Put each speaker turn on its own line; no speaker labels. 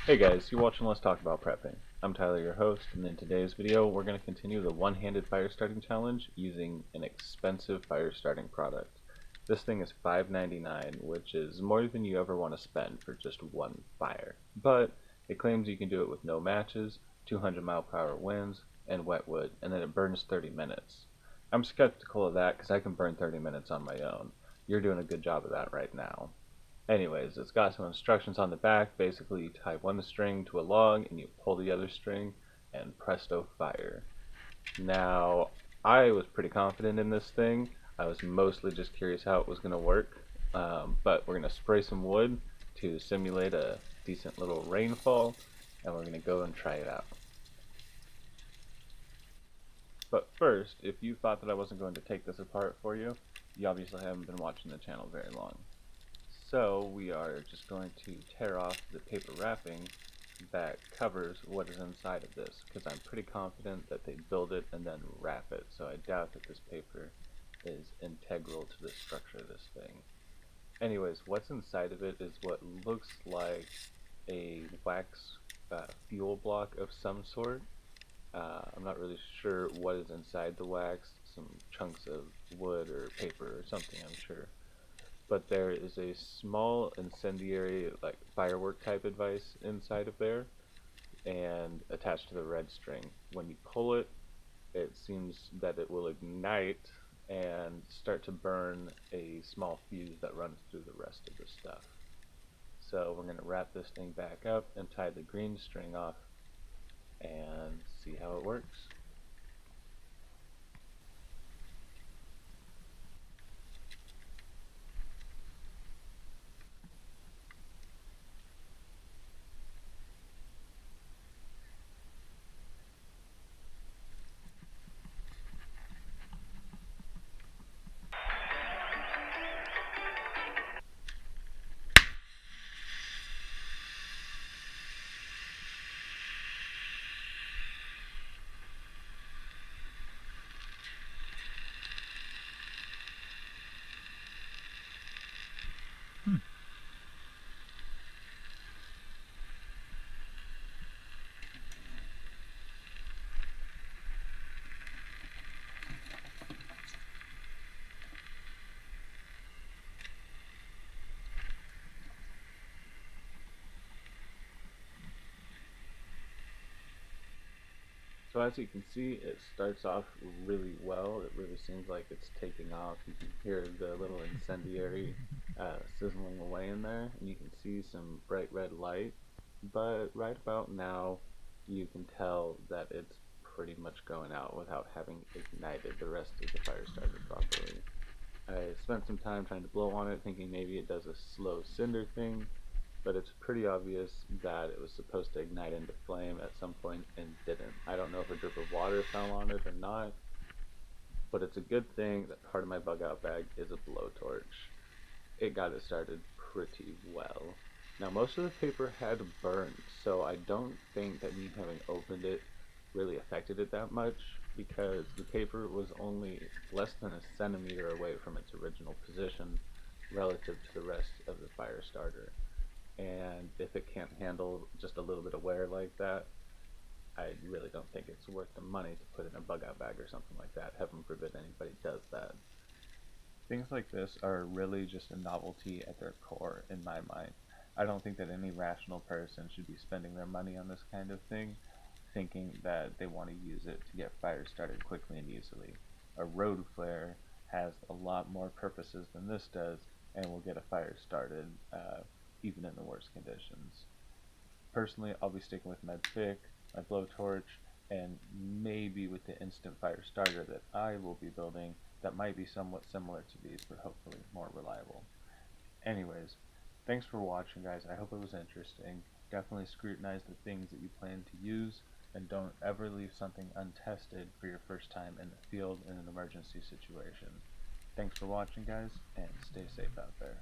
Hey guys, you're watching Let's Talk About Prepping. I'm Tyler, your host, and in today's video we're going to continue the one-handed fire starting challenge using an expensive fire starting product. This thing is $5.99, which is more than you ever want to spend for just one fire. But it claims you can do it with no matches, 200-mile-per-hour winds, and wet wood, and then it burns 30 minutes. I'm skeptical of that because I can burn 30 minutes on my own. You're doing a good job of that right now. Anyways, it's got some instructions on the back. Basically, you tie one string to a log and you pull the other string, and presto, fire. Now, I was pretty confident in this thing. I was mostly just curious how it was going to work. But we're going to spray some wood to simulate a decent little rainfall, and we're going to go and try it out. But first, if you thought that I wasn't going to take this apart for you, you obviously haven't been watching the channel very long. So we are just going to tear off the paper wrapping that covers what is inside of this, because I'm pretty confident that they build it and then wrap it, so I doubt that this paper is integral to the structure of this thing. Anyways, what's inside of it is what looks like a wax fuel block of some sort. I'm not really sure what is inside the wax, some chunks of wood or paper or something, I'm sure. But there is a small incendiary, like firework type device inside of there, and attached to the red string. When you pull it, it seems that it will ignite and start to burn a small fuse that runs through the rest of the stuff. So we're going to wrap this thing back up and tie the green string off and see how it works. So as you can see, it starts off really well. It really seems like it's taking off. You can hear the little incendiary sizzling away in there, and you can see some bright red light. But right about now, you can tell that it's pretty much going out without having ignited the rest of the fire starter properly. I spent some time trying to blow on it, thinking maybe it does a slow cinder thing, but it's pretty obvious that it was supposed to ignite into flame at some point and didn't. I don't know if a drip of water fell on it or not, but it's a good thing that part of my bug out bag is a blowtorch. It got it started pretty well. Now most of the paper had burned, so I don't think that me having opened it really affected it that much, because the paper was only less than a centimeter away from its original position relative to the rest of the fire starter. And if it can't handle just a little bit of wear like that, I really don't think it's worth the money to put in a bug out bag or something like that. Heaven forbid anybody does that. Things like this are really just a novelty at their core in my mind. I don't think that any rational person should be spending their money on this kind of thing, thinking that they want to use it to get fires started quickly and easily. A road flare has a lot more purposes than this does, and will get a fire started even in the worst conditions. Personally, I'll be sticking with Medpic, my blowtorch, and maybe with the instant fire starter that I will be building that might be somewhat similar to these, but hopefully more reliable. Anyways, thanks for watching, guys. I hope it was interesting. Definitely scrutinize the things that you plan to use, and don't ever leave something untested for your first time in the field in an emergency situation. Thanks for watching, guys, and stay safe out there.